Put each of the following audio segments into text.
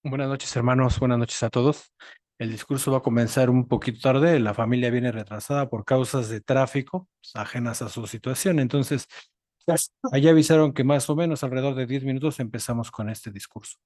Buenas noches, hermanos. Buenas noches a todos. El discurso va a comenzar un poquito tarde. La familia viene retrasada por causas de tráfico, pues, ajenas a su situación. Entonces, allá avisaron que más o menos alrededor de 10 minutos empezamos con este discurso.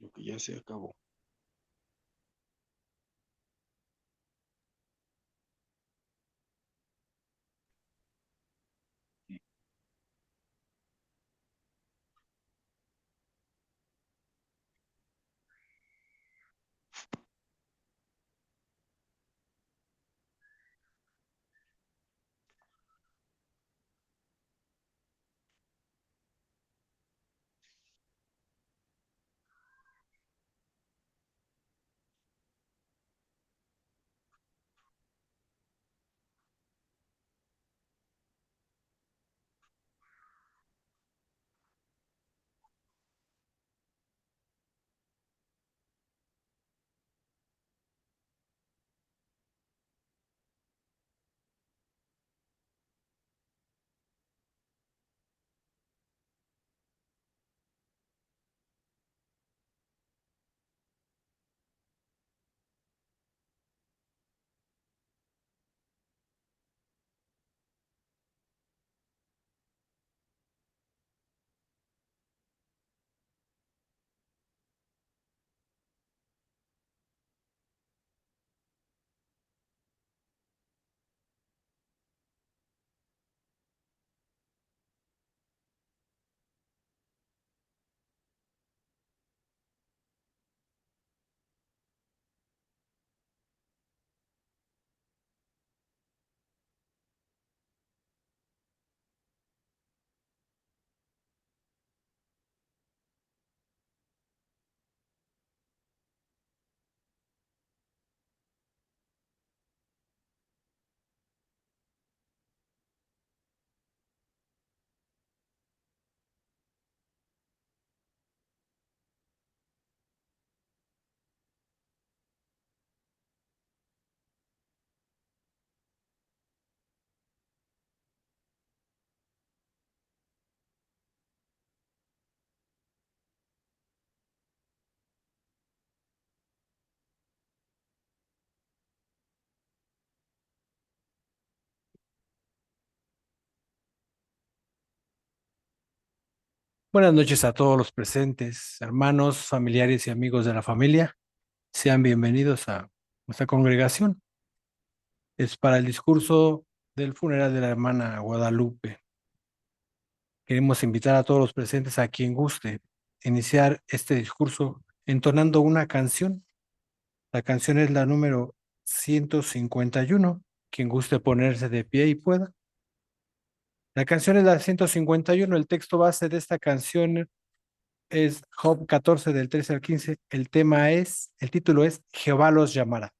Lo que ya se acabó. Buenas noches a todos los presentes, hermanos, familiares y amigos de la familia. Sean bienvenidos a nuestra congregación. Es para el discurso del funeral de la hermana Guadalupe. Queremos invitar a todos los presentes a quien guste iniciar este discurso entonando una canción. La canción es la número 151. Quien guste ponerse de pie y pueda. La canción es la 151. El texto base de esta canción es Job 14 del 13 al 15. El título es Jehová los llamará.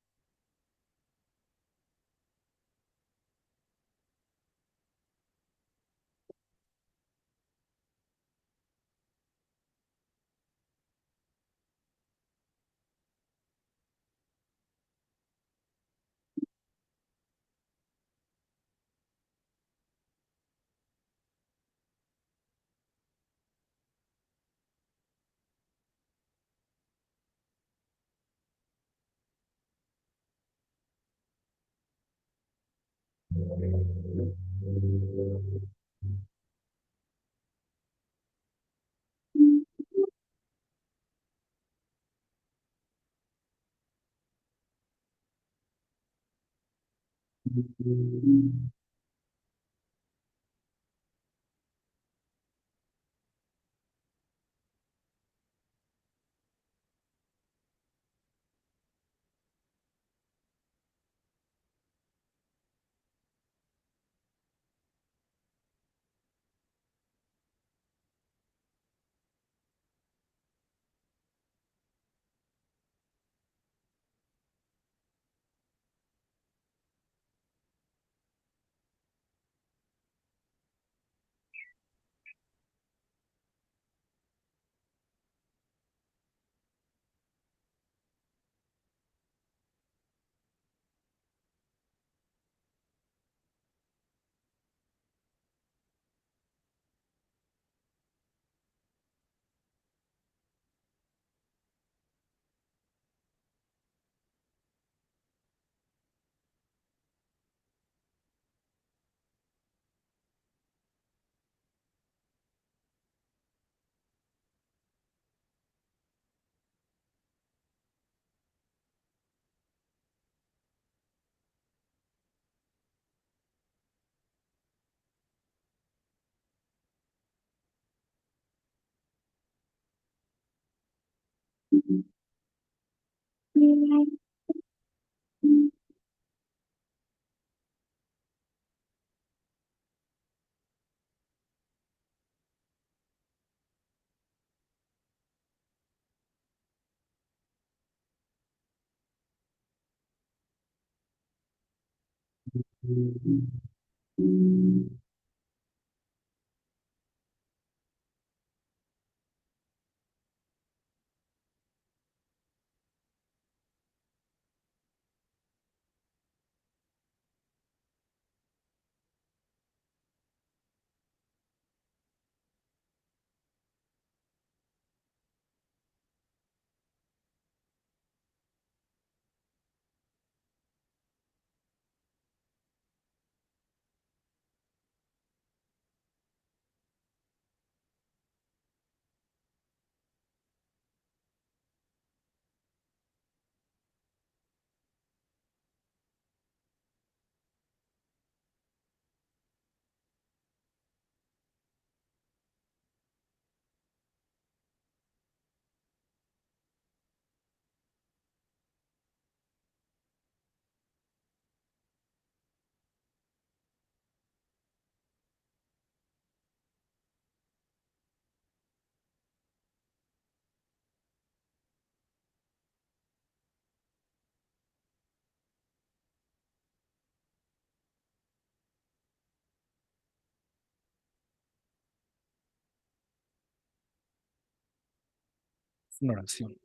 Una oración.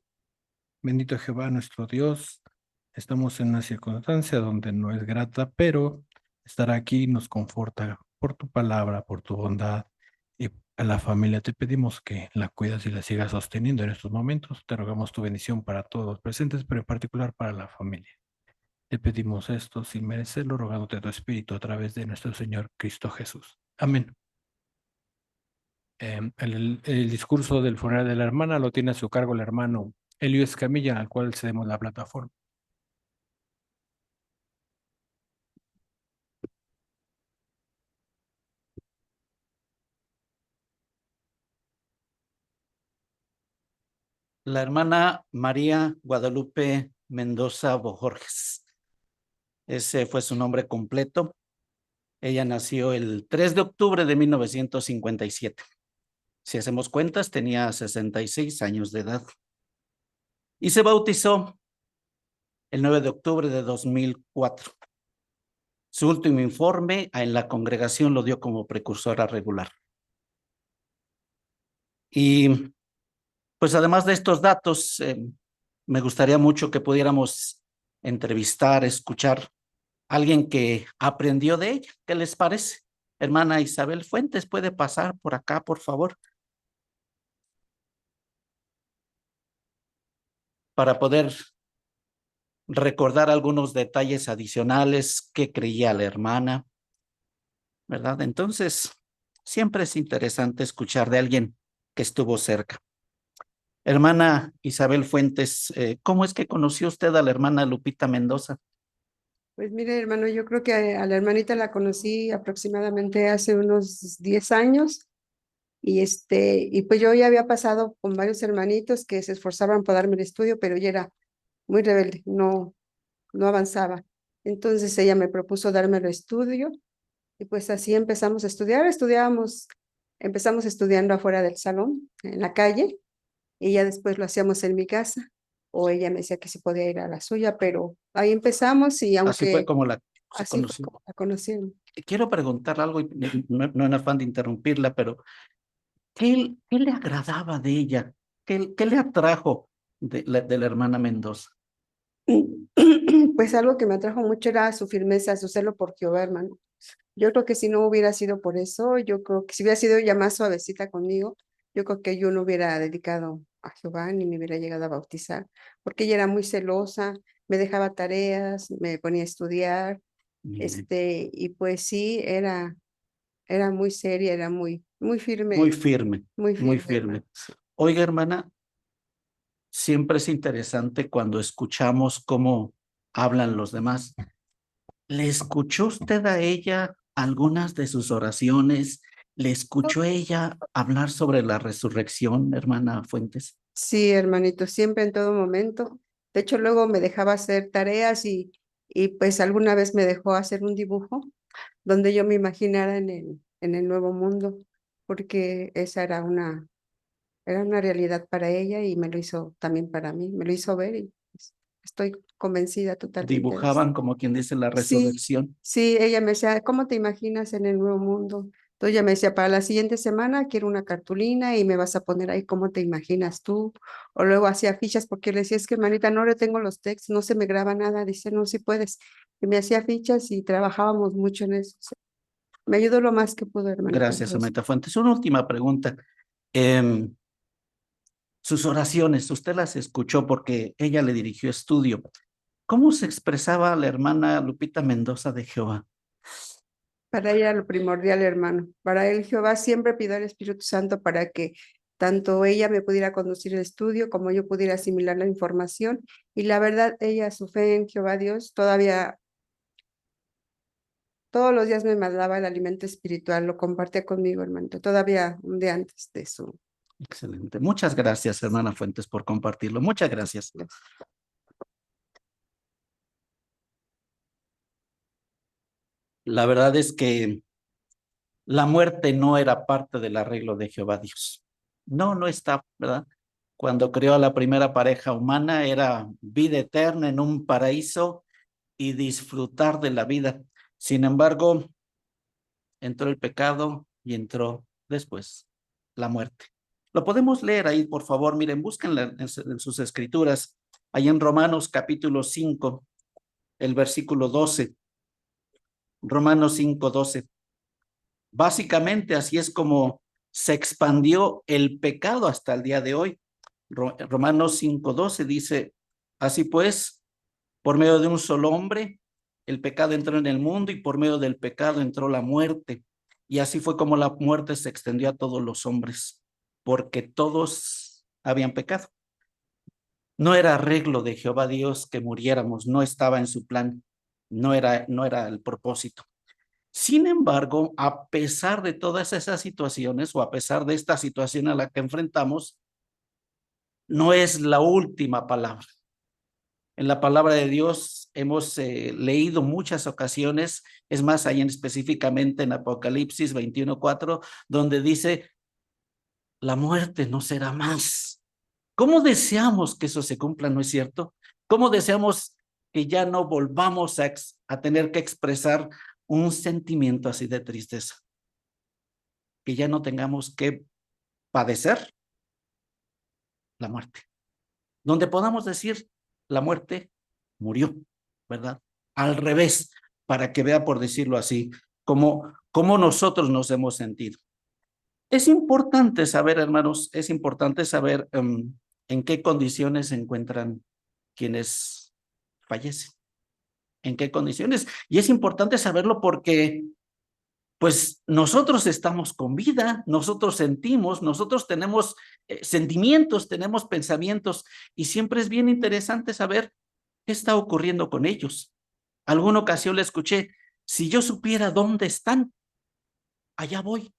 Bendito Jehová nuestro Dios. Estamos en una circunstancia donde no es grata, pero estar aquí nos conforta por tu palabra, por tu bondad. Y a la familia te pedimos que la cuidas y la sigas sosteniendo en estos momentos. Te rogamos tu bendición para todos los presentes, pero en particular para la familia. Te pedimos esto sin merecerlo, rogándote a tu Espíritu a través de nuestro Señor Cristo Jesús. Amén. El discurso del funeral de la hermana lo tiene a su cargo el hermano Elio Escamilla, al cual cedemos la plataforma. La hermana María Guadalupe Mendoza Bojorges. Ese fue su nombre completo. Ella nació el 3 de octubre de 1957. Si hacemos cuentas, tenía 66 años de edad. Y se bautizó el 9 de octubre de 2004. Su último informe en la congregación lo dio como precursora regular. Y pues además de estos datos, me gustaría mucho que pudiéramos entrevistar, escuchar a alguien que aprendió de ella. ¿Qué les parece? Hermana Isabel Fuentes, ¿puede pasar por acá, por favor? Para poder recordar algunos detalles adicionales que creía la hermana, ¿verdad? Entonces, siempre es interesante escuchar de alguien que estuvo cerca. Hermana Isabel Fuentes, ¿cómo es que conoció usted a la hermana Lupita Mendoza? Pues mire, hermano, yo creo que a la hermanita la conocí aproximadamente hace unos 10 años y pues yo ya había pasado con varios hermanitos que se esforzaban por darme el estudio, pero ella era muy rebelde, no avanzaba. Entonces ella me propuso darme el estudio y pues así empezamos a estudiar, empezamos estudiando afuera del salón, en la calle, y ya después lo hacíamos en mi casa, o ella me decía que se podía ir a la suya, pero ahí empezamos y Así fue aunque como la así fue conoció. como la conocí. Quiero preguntar algo, y no en afán de interrumpirla, pero ¿qué le agradaba de ella? ¿Qué le atrajo de la hermana Mendoza? Pues algo que me atrajo mucho era su firmeza, su celo por Jehová, hermano. Yo creo que si no hubiera sido por eso, yo creo que si hubiera sido ella más suavecita conmigo, yo creo que yo no hubiera dedicado a Jehová ni me hubiera llegado a bautizar, porque ella era muy celosa, me dejaba tareas, me ponía a estudiar, y pues sí, era muy seria, era muy Muy firme, firme, muy muy firme, firme. hermano. Sí. Oiga, hermana, siempre es interesante cuando escuchamos cómo hablan los demás. ¿Le escuchó usted a ella algunas de sus oraciones? ¿Le escuchó a ella hablar sobre la resurrección, hermana Fuentes? Sí, hermanito, siempre en todo momento. De hecho, luego me dejaba hacer tareas y pues alguna vez me dejó hacer un dibujo donde yo me imaginara en el nuevo mundo, porque esa era una realidad para ella y me lo hizo también para mí, me lo hizo ver y pues, estoy convencida totalmente de eso. Dibujaban, como quien dice, la Sí, resurrección. sí, ella me decía, ¿cómo te imaginas en el nuevo mundo? Entonces ella me decía, para la siguiente semana quiero una cartulina y me vas a poner ahí cómo te imaginas tú. O luego hacía fichas porque le decía, es que hermanita, no le tengo los textos, no se me graba nada. Dice, no, sí puedes. Y me hacía fichas y trabajábamos mucho en eso. Me ayudó lo más que pudo, hermanita, en Gracias, todo eso. hermanita Fuentes. Una última pregunta. Sus oraciones, usted las escuchó porque ella le dirigió estudio. ¿Cómo se expresaba la hermana Lupita Mendoza de Jehová? Para ella era lo primordial, hermano. Para él, Jehová siempre pidió al Espíritu Santo para que tanto ella me pudiera conducir el estudio como yo pudiera asimilar la información. Y la verdad, ella, su fe en Jehová Dios, todavía, todos los días me mandaba el alimento espiritual, lo compartía conmigo, hermano. Todavía un día antes de su... Excelente. Muchas gracias, hermana Fuentes, por compartirlo. Muchas gracias. La verdad es que la muerte no era parte del arreglo de Jehová Dios. No está, ¿verdad? Cuando creó a la primera pareja humana era vida eterna en un paraíso y disfrutar de la vida. Sin embargo, entró el pecado y entró después la muerte. Lo podemos leer ahí, por favor. Miren, búsquenla en sus escrituras. Ahí en Romanos capítulo 5, el versículo 12. Romanos 5:12. Básicamente así es como se expandió el pecado hasta el día de hoy. Romanos 5:12 dice, así pues, por medio de un solo hombre, el pecado entró en el mundo y por medio del pecado entró la muerte. Y así fue como la muerte se extendió a todos los hombres, porque todos habían pecado. No era arreglo de Jehová Dios que muriéramos, no estaba en su plan, no era el propósito. Sin embargo, a pesar de todas esas situaciones o a pesar de esta situación a la que enfrentamos, no es la última palabra. En la palabra de Dios hemos leído muchas ocasiones, es más, ahí específicamente en Apocalipsis 21:4, donde dice, la muerte no será más. ¿Cómo deseamos que eso se cumpla, no es cierto? ¿Cómo deseamos que ya no volvamos a tener que expresar un sentimiento así de tristeza? Que ya no tengamos que padecer la muerte. Donde podamos decir, la muerte murió, ¿verdad? Al revés, para que vea, por decirlo así, cómo nosotros nos hemos sentido. Es importante saber, hermanos, es importante saber en qué condiciones se encuentran quienes fallecen. ¿En qué condiciones? Y es importante saberlo porque, pues, nosotros estamos con vida, nosotros sentimos, nosotros tenemos sentimientos, tenemos pensamientos, y siempre es bien interesante saber qué está ocurriendo con ellos. Alguna ocasión le escuché, si yo supiera dónde están, allá voy.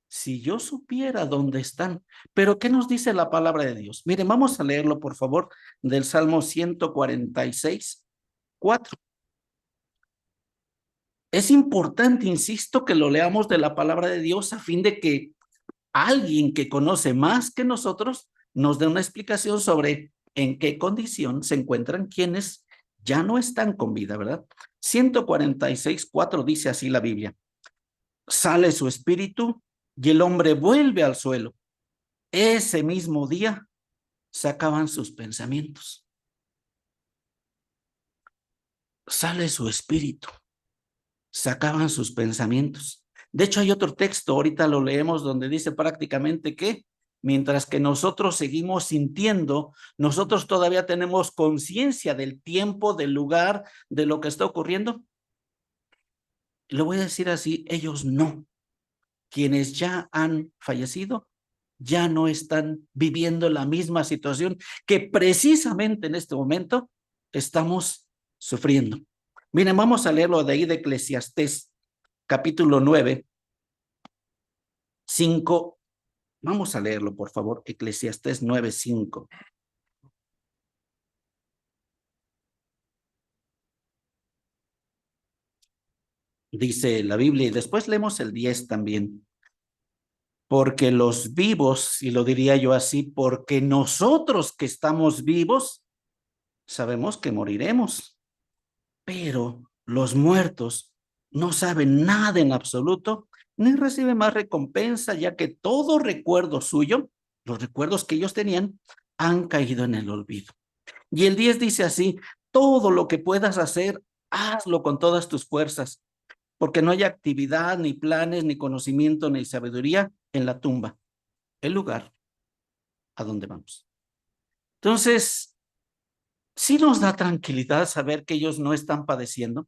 Si yo supiera dónde están. Pero ¿qué nos dice la palabra de Dios? Miren, vamos a leerlo, por favor, del Salmo 146:4. Es importante, insisto, que lo leamos de la palabra de Dios a fin de que alguien que conoce más que nosotros nos dé una explicación sobre en qué condición se encuentran quienes ya no están con vida, ¿verdad? 146:4 dice así la Biblia. Sale su espíritu y el hombre vuelve al suelo. Ese mismo día se acaban sus pensamientos. Sale su espíritu, se acaban sus pensamientos. De hecho, hay otro texto, ahorita lo leemos, donde dice prácticamente que mientras que nosotros seguimos sintiendo, nosotros todavía tenemos conciencia del tiempo, del lugar, de lo que está ocurriendo. Lo voy a decir así, ellos no. Quienes ya han fallecido, ya no están viviendo la misma situación que precisamente en este momento estamos sufriendo. Miren, vamos a leerlo de ahí de Eclesiastés, capítulo 9, 5. Vamos a leerlo, por favor, Eclesiastés 9:5. Dice la Biblia, y después leemos el 10 también. Porque los vivos, y lo diría yo así, porque nosotros que estamos vivos, sabemos que moriremos. Pero los muertos no saben nada en absoluto, ni reciben más recompensa, ya que todo recuerdo suyo, los recuerdos que ellos tenían, han caído en el olvido. Y el 10 dice así, todo lo que puedas hacer, hazlo con todas tus fuerzas, porque no hay actividad, ni planes, ni conocimiento, ni sabiduría en la tumba, el lugar a donde vamos. Entonces, sí nos da tranquilidad saber que ellos no están padeciendo,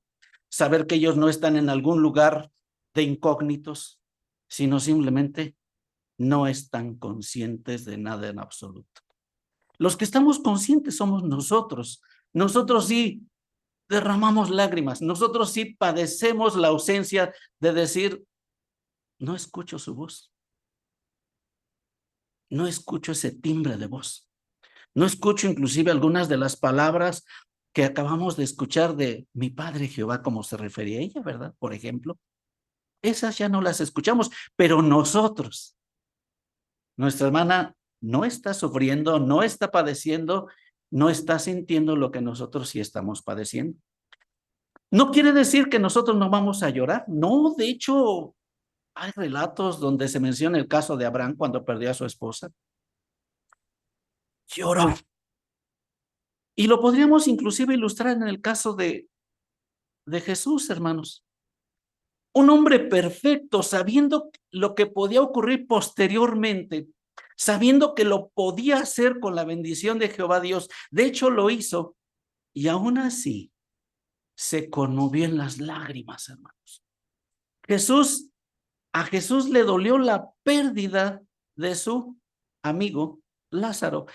saber que ellos no están en algún lugar de incógnitos, sino simplemente no están conscientes de nada en absoluto. Los que estamos conscientes somos nosotros. Nosotros sí derramamos lágrimas, nosotros sí padecemos la ausencia de decir, no escucho su voz, no escucho ese timbre de voz. No escucho inclusive algunas de las palabras que acabamos de escuchar de mi Padre Jehová, como se refería a ella, ¿verdad? Por ejemplo, esas ya no las escuchamos, pero nosotros, nuestra hermana no está sufriendo, no está padeciendo, no está sintiendo lo que nosotros sí estamos padeciendo. No quiere decir que nosotros no vamos a llorar, no, de hecho, hay relatos donde se menciona el caso de Abraham cuando perdió a su esposa. Lloró. Y lo podríamos inclusive ilustrar en el caso de Jesús, hermanos. Un hombre perfecto, sabiendo lo que podía ocurrir posteriormente, sabiendo que lo podía hacer con la bendición de Jehová Dios. De hecho, lo hizo y aún así se conmovió en las lágrimas, hermanos. A Jesús le dolió la pérdida de su amigo Lázaro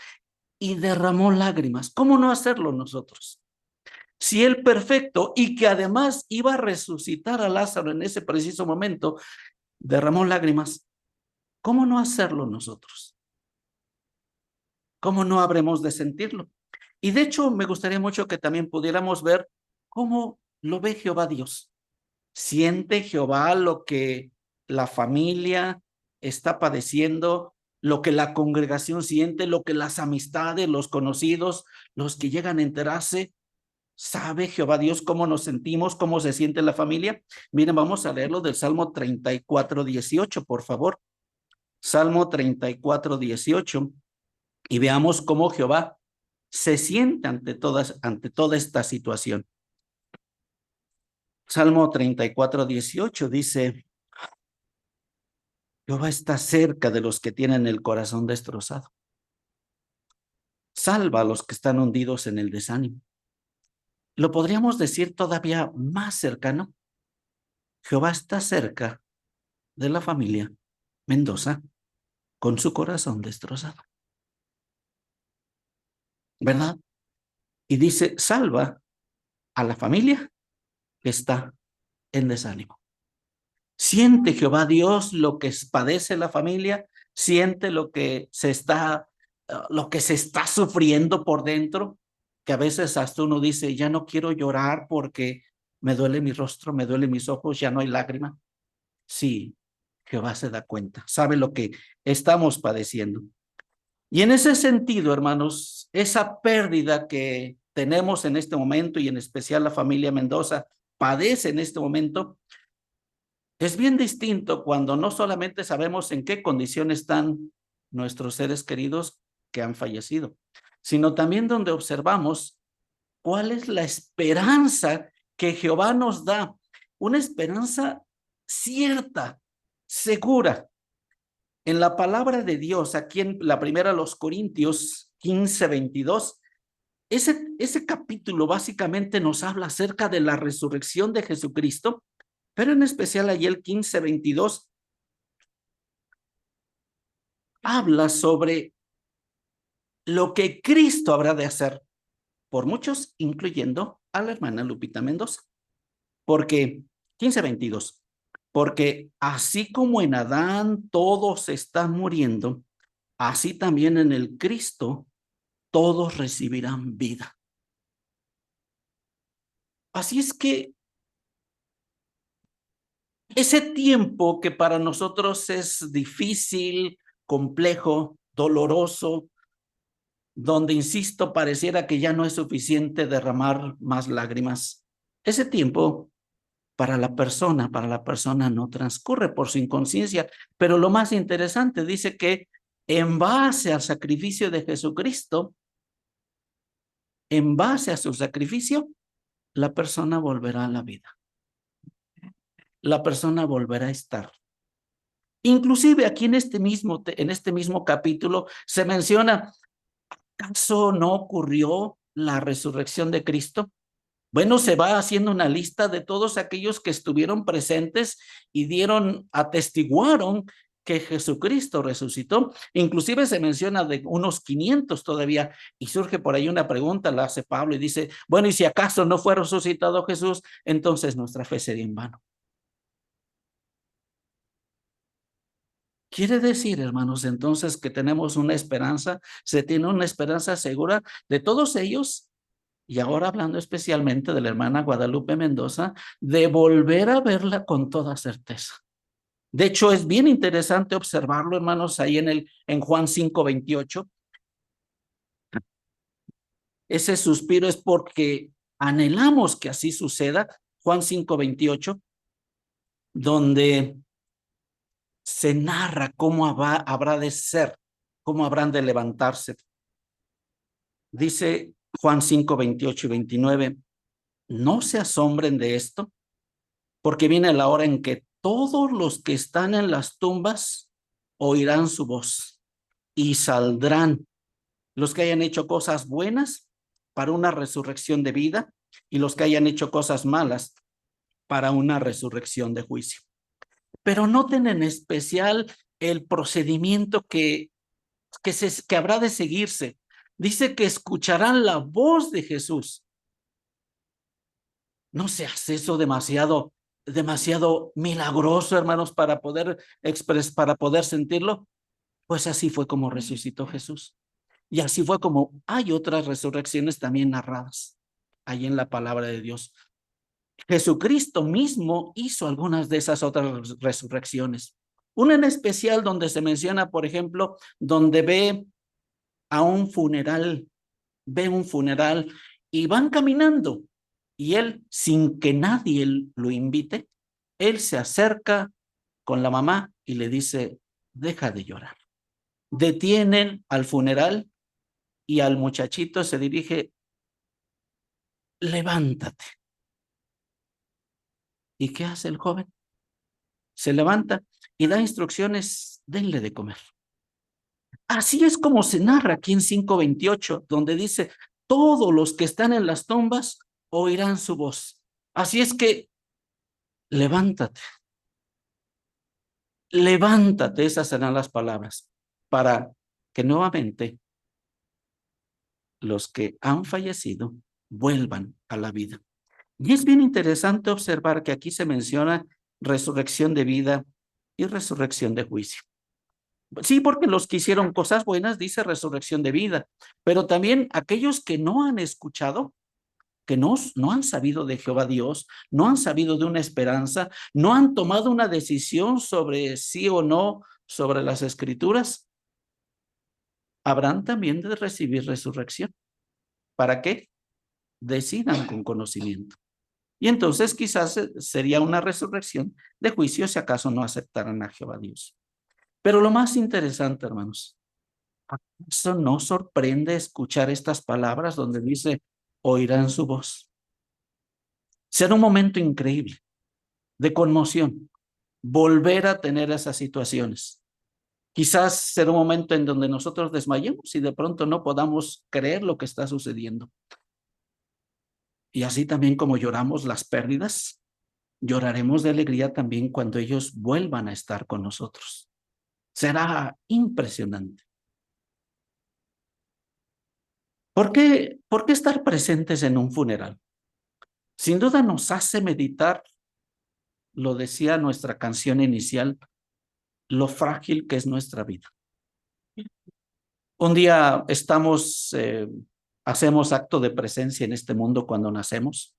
y derramó lágrimas. ¿Cómo no hacerlo nosotros? Si el perfecto, y que además iba a resucitar a Lázaro en ese preciso momento, derramó lágrimas, ¿cómo no hacerlo nosotros? ¿Cómo no habremos de sentirlo? Y de hecho, me gustaría mucho que también pudiéramos ver cómo lo ve Jehová Dios. ¿Siente Jehová lo que la familia está padeciendo, lo que la congregación siente, lo que las amistades, los conocidos, los que llegan a enterarse? ¿Sabe Jehová Dios cómo nos sentimos, cómo se siente la familia? Miren, vamos a leerlo del Salmo 34:18, por favor. Salmo 34:18, y veamos cómo Jehová se siente ante toda esta situación. Salmo 34:18 dice: Jehová está cerca de los que tienen el corazón destrozado. Salva a los que están hundidos en el desánimo. Lo podríamos decir todavía más cercano. Jehová está cerca de la familia Mendoza con su corazón destrozado. ¿Verdad? Y dice, salva a la familia que está en desánimo. ¿Siente Jehová Dios lo que padece la familia? ¿Siente lo que se está sufriendo por dentro? Que a veces hasta uno dice, ya no quiero llorar porque me duele mi rostro, me duelen mis ojos, ya no hay lágrima. Sí, Jehová se da cuenta, sabe lo que estamos padeciendo. Y en ese sentido, hermanos, esa pérdida que tenemos en este momento, y en especial la familia Mendoza padece en este momento, es bien distinto cuando no solamente sabemos en qué condición están nuestros seres queridos que han fallecido, sino también donde observamos cuál es la esperanza que Jehová nos da, una esperanza cierta, segura. En la palabra de Dios, aquí en la primera los Corintios 15:22, ese capítulo básicamente nos habla acerca de la resurrección de Jesucristo, pero en especial allí el 15:22 habla sobre lo que Cristo habrá de hacer por muchos, incluyendo a la hermana Lupita Mendoza. Porque, 15:22, porque así como en Adán todos están muriendo, así también en el Cristo todos recibirán vida. Así es que ese tiempo que para nosotros es difícil, complejo, doloroso, donde, insisto, pareciera que ya no es suficiente derramar más lágrimas, ese tiempo para la persona no transcurre por su inconsciencia. Pero lo más interesante dice que en base al sacrificio de Jesucristo, en base a su sacrificio, la persona volverá a la vida. La persona volverá a estar. Inclusive aquí en este mismo capítulo se menciona, ¿acaso no ocurrió la resurrección de Cristo? Bueno, se va haciendo una lista de todos aquellos que estuvieron presentes y atestiguaron que Jesucristo resucitó. Inclusive se menciona de unos 500 todavía, y surge por ahí una pregunta, la hace Pablo y dice, bueno, ¿y si acaso no fue resucitado Jesús? Entonces nuestra fe sería en vano. Quiere decir, hermanos, entonces que tenemos una esperanza, se tiene una esperanza segura de todos ellos. Y ahora hablando especialmente de la hermana Guadalupe Mendoza, de volver a verla con toda certeza. De hecho, es bien interesante observarlo, hermanos, ahí en Juan 5:28. Ese suspiro es porque anhelamos que así suceda. Juan 5:28, donde se narra cómo habrá de ser, cómo habrán de levantarse. Dice Juan 5:28 y 29, no se asombren de esto, porque viene la hora en que todos los que están en las tumbas oirán su voz y saldrán los que hayan hecho cosas buenas para una resurrección de vida y los que hayan hecho cosas malas para una resurrección de juicio. Pero noten en especial el procedimiento que habrá de seguirse. Dice que escucharán la voz de Jesús. ¿No se hace eso demasiado milagroso, hermanos, para poder para poder sentirlo? Pues así fue como resucitó Jesús. Y así fue como hay otras resurrecciones también narradas ahí en la palabra de Dios. Jesucristo mismo hizo algunas de esas otras resurrecciones. Una en especial donde se menciona, por ejemplo, donde ve un funeral y van caminando y él, sin que nadie lo invite, él se acerca con la mamá y le dice, deja de llorar. Detienen al funeral y al muchachito se dirige, levántate. ¿Y qué hace el joven? Se levanta y da instrucciones, denle de comer. Así es como se narra aquí en 5:28, donde dice, todos los que están en las tumbas oirán su voz. Así es que levántate. Levántate, esas serán las palabras, para que nuevamente los que han fallecido vuelvan a la vida. Y es bien interesante observar que aquí se menciona resurrección de vida y resurrección de juicio. Sí, porque los que hicieron cosas buenas dice resurrección de vida, pero también aquellos que no han escuchado, que no han sabido de Jehová Dios, no han sabido de una esperanza, no han tomado una decisión sobre sí o no sobre las escrituras, habrán también de recibir resurrección. ¿Para qué? Decidan con conocimiento. Y entonces quizás sería una resurrección de juicio si acaso no aceptaran a Jehová Dios. Pero lo más interesante, hermanos, ¿acaso no sorprende escuchar estas palabras donde dice, oirán su voz? Será un momento increíble de conmoción, volver a tener esas situaciones. Quizás será un momento en donde nosotros desmayemos y de pronto no podamos creer lo que está sucediendo. Y así también como lloramos las pérdidas, lloraremos de alegría también cuando ellos vuelvan a estar con nosotros. Será impresionante. ¿Por qué estar presentes en un funeral? Sin duda nos hace meditar, lo decía nuestra canción inicial, lo frágil que es nuestra vida. Un día hacemos acto de presencia en este mundo cuando nacemos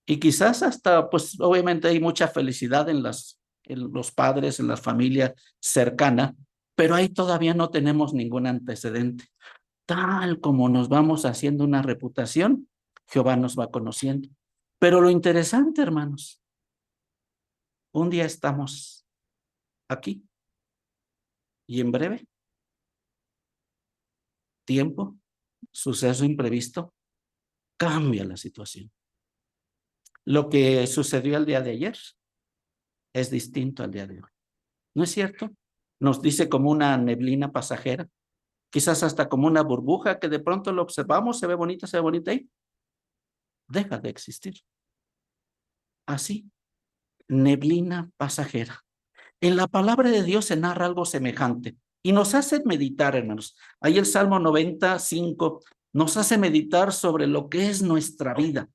y quizás hasta, pues obviamente hay mucha felicidad en los padres, en la familia cercana, pero ahí todavía no tenemos ningún antecedente. Tal como nos vamos haciendo una reputación, Jehová nos va conociendo. Pero lo interesante, hermanos, un día estamos aquí y en breve tiempo, suceso imprevisto, cambia la situación. Lo que sucedió el día de ayer es distinto al día de hoy. ¿No es cierto? Nos dice como una neblina pasajera, quizás hasta como una burbuja que de pronto lo observamos, se ve bonita y deja de existir. Así, neblina pasajera. En la palabra de Dios se narra algo semejante y nos hace meditar, hermanos. Ahí el Salmo 95 nos hace meditar sobre lo que es nuestra vida.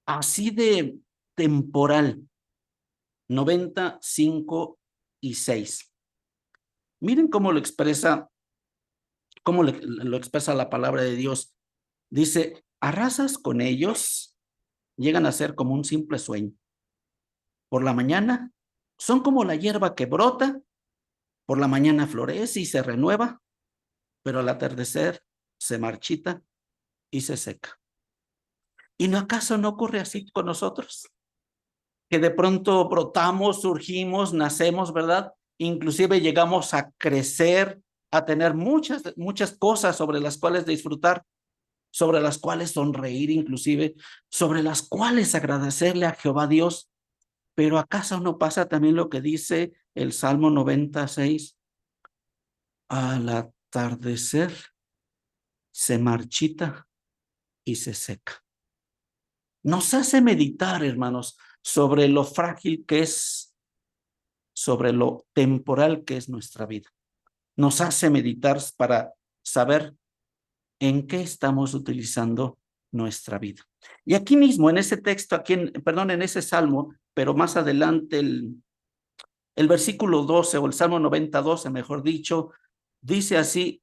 Así de temporal. 95:6. Miren cómo lo expresa la palabra de Dios. Dice, arrasas con ellos, llegan a ser como un simple sueño. Por la mañana son como la hierba que brota, por la mañana florece y se renueva, pero al atardecer se marchita y se seca. ¿Y no acaso no ocurre así con nosotros? Que de pronto brotamos, surgimos, nacemos, ¿verdad? Inclusive llegamos a crecer, a tener muchas cosas sobre las cuales disfrutar, sobre las cuales sonreír inclusive, sobre las cuales agradecerle a Jehová Dios. Pero ¿acaso no pasa también lo que dice el Salmo 96? Al atardecer se marchita y se seca. Nos hace meditar, hermanos, sobre lo frágil que es sobre lo temporal que es nuestra vida. Nos hace meditar para saber en qué estamos utilizando nuestra vida. Y aquí mismo, en ese texto, en ese salmo, pero más adelante, el versículo 12 o el Salmo 90:12, mejor dicho, dice así,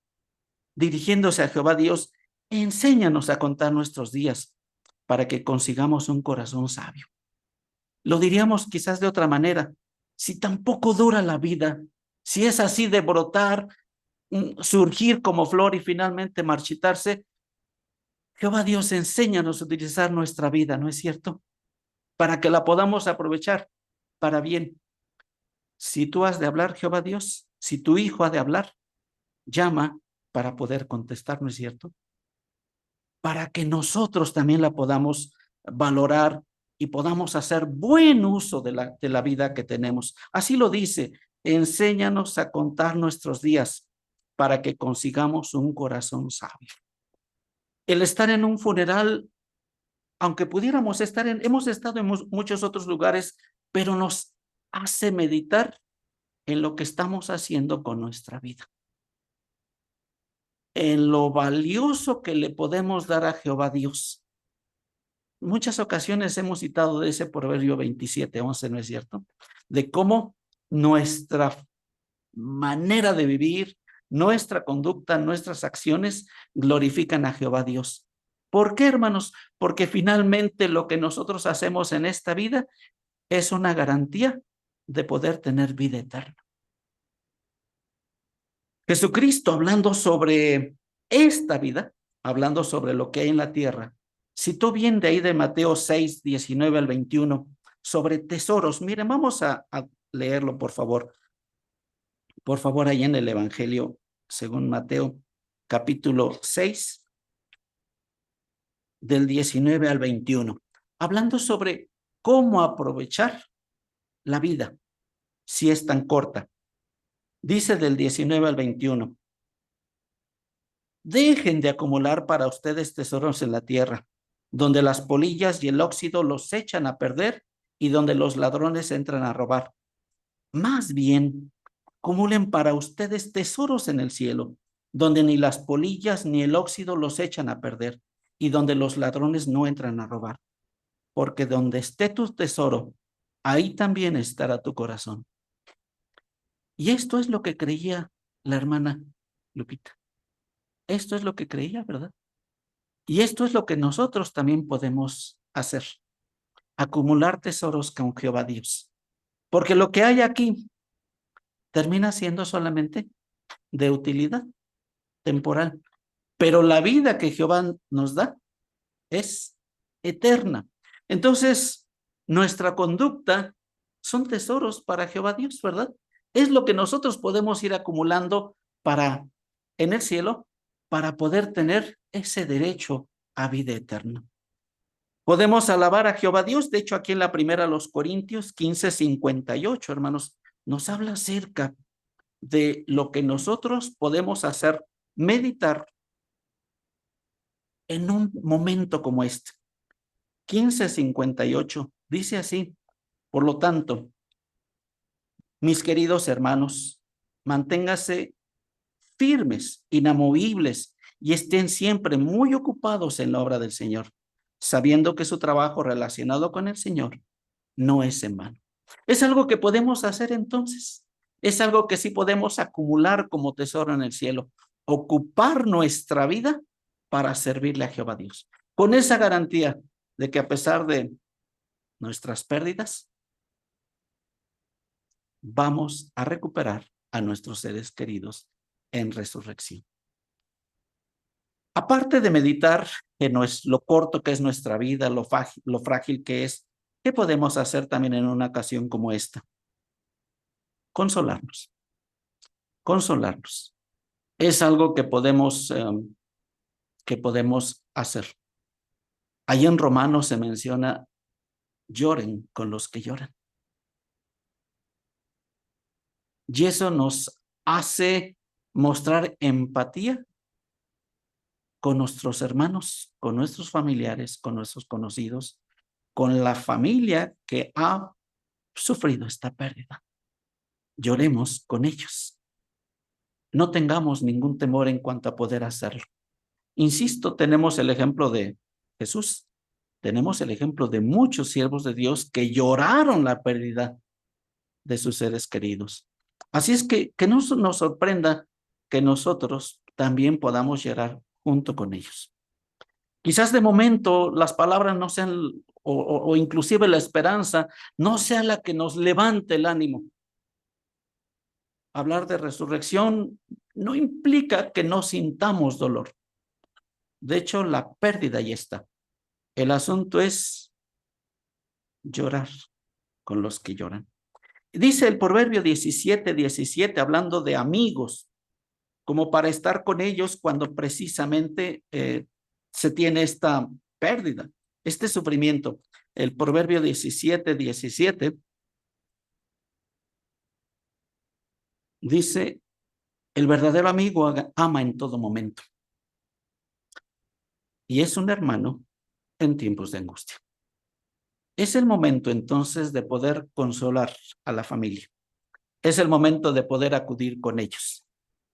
dirigiéndose a Jehová Dios, enséñanos a contar nuestros días para que consigamos un corazón sabio. Lo diríamos quizás de otra manera, si tampoco dura la vida, si es así de brotar, surgir como flor y finalmente marchitarse, Jehová Dios, enséñanos a utilizar nuestra vida, ¿no es cierto? Para que la podamos aprovechar para bien. Si tú has de hablar, Jehová Dios, si tu hijo ha de hablar, llama para poder contestar, ¿no es cierto? Para que nosotros también la podamos valorar y podamos hacer buen uso de la vida que tenemos. Así lo dice, enséñanos a contar nuestros días para que consigamos un corazón sabio. El estar en un funeral, aunque pudiéramos hemos estado en muchos otros lugares, pero nos hace meditar en lo que estamos haciendo con nuestra vida, en lo valioso que le podemos dar a Jehová Dios. Muchas ocasiones hemos citado de ese Proverbio 27:11, ¿no es cierto? De cómo nuestra manera de vivir, nuestra conducta, nuestras acciones glorifican a Jehová Dios. ¿Por qué, hermanos? Porque finalmente lo que nosotros hacemos en esta vida es una garantía de poder tener vida eterna. Jesucristo, hablando sobre esta vida, hablando sobre lo que hay en la tierra, citó bien de ahí de Mateo 6:19-21, sobre tesoros. Miren, vamos a leerlo, por favor. Por favor, ahí en el Evangelio, según Mateo, capítulo 6, del 19 al 21, hablando sobre cómo aprovechar la vida, si es tan corta. Dice del 19 al 21, dejen de acumular para ustedes tesoros en la tierra, donde las polillas y el óxido los echan a perder y donde los ladrones entran a robar. Más bien, acumulen para ustedes tesoros en el cielo, donde ni las polillas ni el óxido los echan a perder y donde los ladrones no entran a robar. Porque donde esté tu tesoro, ahí también estará tu corazón. Y esto es lo que creía la hermana Lupita. Esto es lo que creía, ¿verdad? Y esto es lo que nosotros también podemos hacer. Acumular tesoros con Jehová Dios. Porque lo que hay aquí termina siendo solamente de utilidad temporal. Pero la vida que Jehová nos da es eterna. Entonces, nuestra conducta son tesoros para Jehová Dios, ¿verdad? Es lo que nosotros podemos ir acumulando en el cielo para poder tener ese derecho a vida eterna. Podemos alabar a Jehová Dios. De hecho, aquí en la primera los Corintios 15:58, hermanos, nos habla acerca de lo que nosotros podemos hacer, meditar en un momento como este. 15:58 dice así: por lo tanto, mis queridos hermanos, manténganse firmes, inamovibles y estén siempre muy ocupados en la obra del Señor, sabiendo que su trabajo relacionado con el Señor no es en vano. Es algo que podemos hacer entonces. Es algo que sí podemos acumular como tesoro en el cielo. Ocupar nuestra vida para servirle a Jehová Dios. Con esa garantía de que a pesar de nuestras pérdidas, vamos a recuperar a nuestros seres queridos en resurrección. Aparte de meditar en lo corto que es nuestra vida, lo frágil que es, ¿qué podemos hacer también en una ocasión como esta? Consolarnos. Consolarnos. Es algo que podemos hacer. Ahí en Romanos se menciona: lloren con los que lloran. Y eso nos hace mostrar empatía con nuestros hermanos, con nuestros familiares, con nuestros conocidos, con la familia que ha sufrido esta pérdida. lloremos con ellos. No tengamos ningún temor en cuanto a poder hacerlo. Insisto, tenemos el ejemplo de Jesús. Tenemos el ejemplo de muchos siervos de Dios que lloraron la pérdida de sus seres queridos. Así es que no nos sorprenda que nosotros también podamos llorar junto con ellos. Quizás de momento las palabras no sean, o inclusive la esperanza, no sea la que nos levante el ánimo. Hablar de resurrección no implica que no sintamos dolor. De hecho, la pérdida ya está. El asunto es llorar con los que lloran. Dice el Proverbio 17:17, hablando de amigos, como para estar con ellos cuando precisamente se tiene esta pérdida, este sufrimiento. El Proverbio 17:17 dice, el verdadero amigo ama en todo momento y es un hermano en tiempos de angustia. Es el momento entonces de poder consolar a la familia. Es el momento de poder acudir con ellos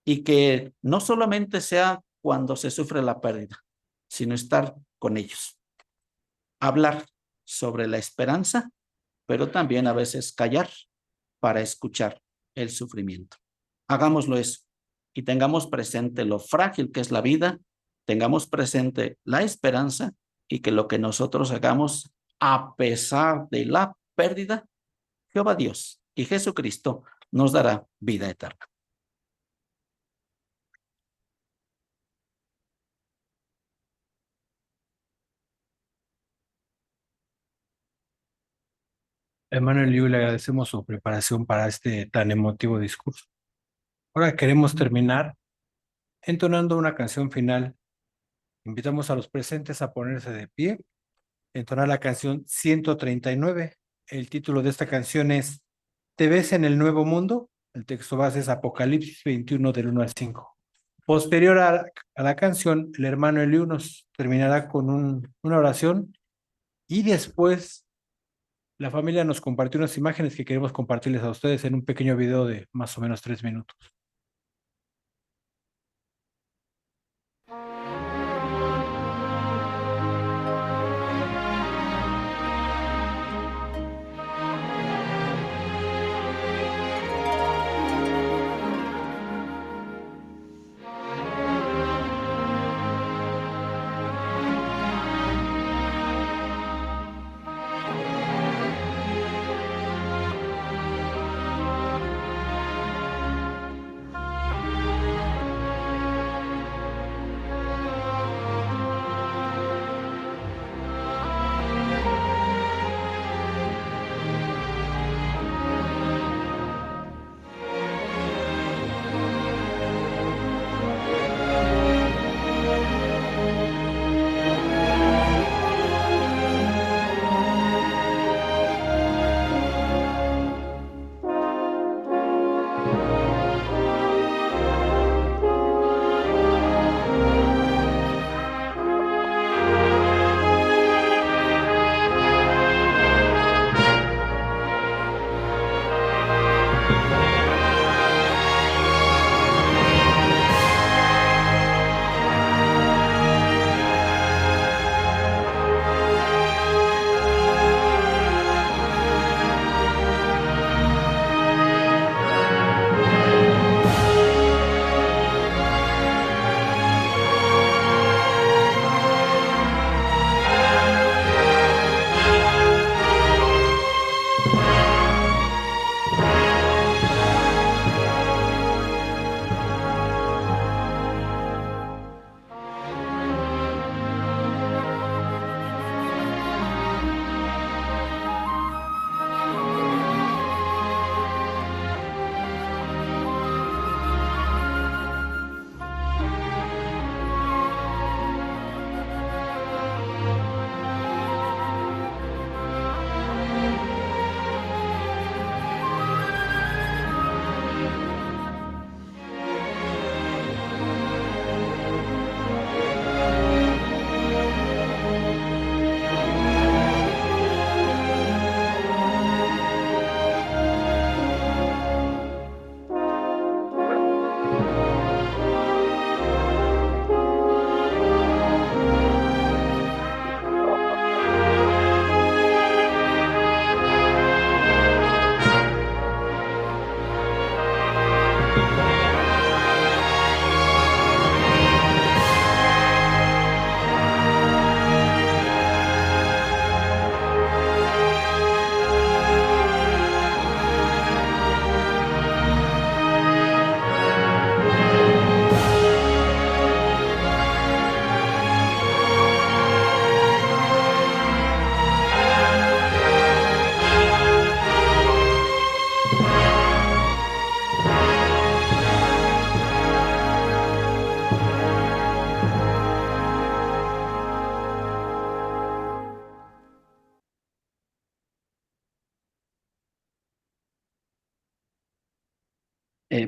y que no solamente sea cuando se sufre la pérdida, sino estar con ellos. Hablar sobre la esperanza, pero también a veces callar para escuchar el sufrimiento. Hagámoslo eso y tengamos presente lo frágil que es la vida, tengamos presente la esperanza y que lo que nosotros hagamos a pesar de la pérdida, Jehová Dios y Jesucristo nos dará vida eterna. Hermano Eliu, le agradecemos su preparación para este tan emotivo discurso. Ahora queremos terminar entonando una canción final. Invitamos a los presentes a ponerse de pie, entonar la canción 139. El título de esta canción es ¿Te ves en el nuevo mundo? El texto base es Apocalipsis 21 del 1 al 5. Posterior a la canción, el hermano Eliu nos terminará con una oración y después la familia nos compartió unas imágenes que queremos compartirles a ustedes en un pequeño video de más o menos 3 minutos.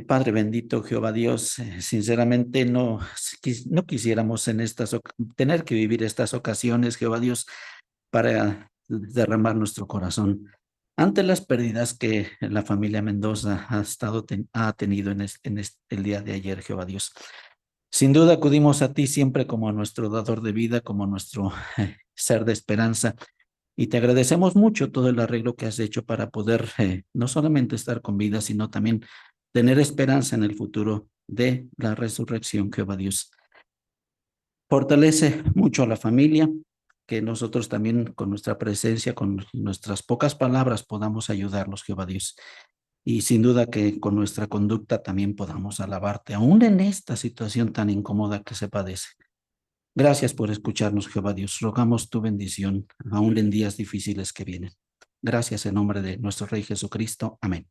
Padre bendito, Jehová Dios, sinceramente no quisiéramos tener que vivir estas ocasiones, Jehová Dios, para derramar nuestro corazón ante las pérdidas que la familia Mendoza ha tenido el día de ayer, Jehová Dios. Sin duda acudimos a ti siempre como nuestro dador de vida, como nuestro ser de esperanza. Y te agradecemos mucho todo el arreglo que has hecho para poder no solamente estar con vida, sino también tener esperanza en el futuro de la resurrección, Jehová Dios. Fortalece mucho a la familia, que nosotros también con nuestra presencia, con nuestras pocas palabras podamos ayudarlos, Jehová Dios. Y sin duda que con nuestra conducta también podamos alabarte, aún en esta situación tan incómoda que se padece. Gracias por escucharnos, Jehová Dios. Rogamos tu bendición, aún en días difíciles que vienen. Gracias en nombre de nuestro Rey Jesucristo. Amén.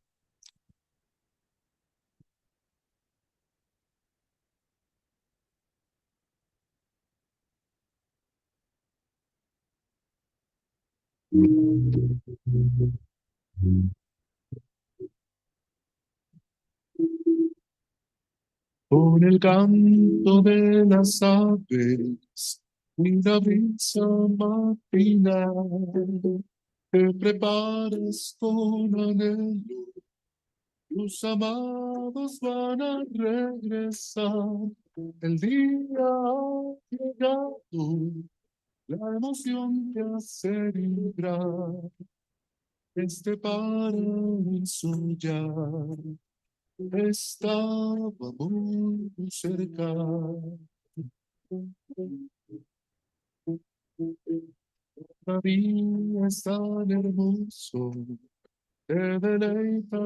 Con el canto de las aves y la brisa matinal, te prepares con anhelo, tus amados van a regresar. El día ha llegado, la emoción te hace vibrar, este paraíso ya estaba muy cerca. Todavía es tan hermoso, te deleita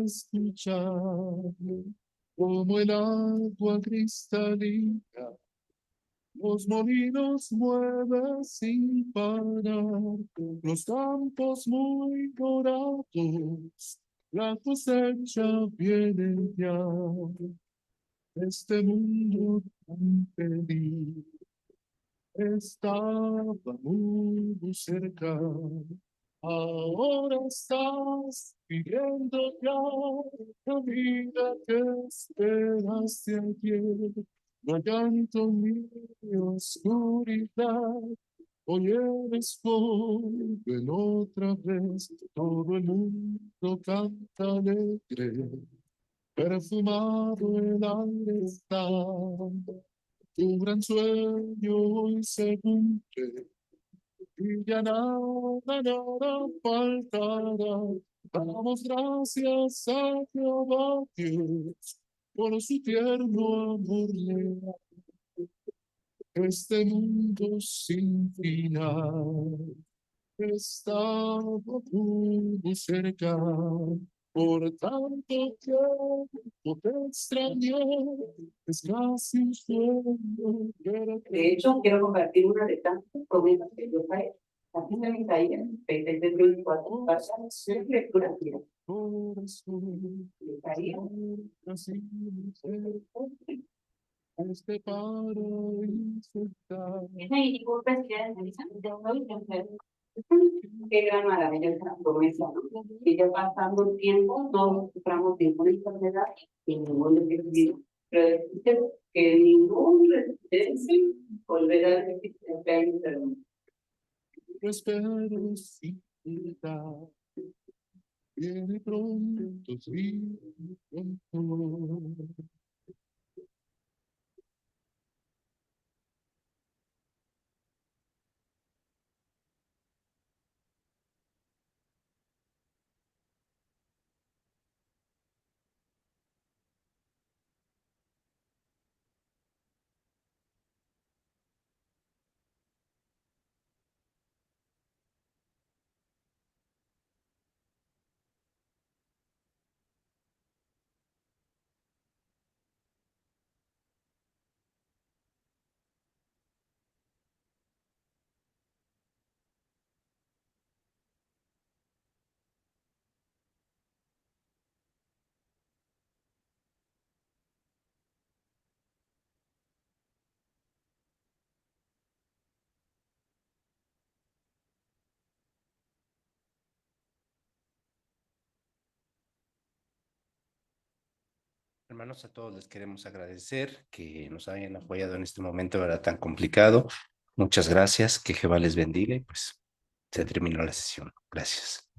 escuchar como el agua cristalina los molinos mueven sin parar, los campos muy dorados, la cosecha viene ya. Este mundo tan feliz estaba muy cerca. Ahora estás viviendo ya la vida que esperaste ayer. No hay llanto ni oscuridad. Hoy eres joven otra vez. Todo el mundo canta alegre. Perfumado el aire está. Tu gran sueño hoy se cumple y ya nada faltará. Damos gracias a Jehová Dios por su tierno amor leal. Este mundo sin final estaba muy cerca. Por tanto tiempo te extrañé, es casi un sueño verte. De hecho, quiero compartir una de tantas promesas que Dios ha hecho. Aquí en Isaías 23:24, es lectura mía. Corazón, Isaías. así este paraíso está. Y disculpe si eres Melissa, yo soy mujer. Qué gran maravilla esa promesa, ¿no? Que ya pasando el tiempo, no suframos ninguna enfermedad y ningún virus. Pero dice que ningún resistencia volverá a existencia enfermo. Yo espero sin piedad, viene pronto, sí, pronto. Hermanos, a todos les queremos agradecer que nos hayan apoyado en este momento, ¿verdad? Tan complicado. Muchas gracias, que Jehová les bendiga y pues se terminó la sesión. Gracias.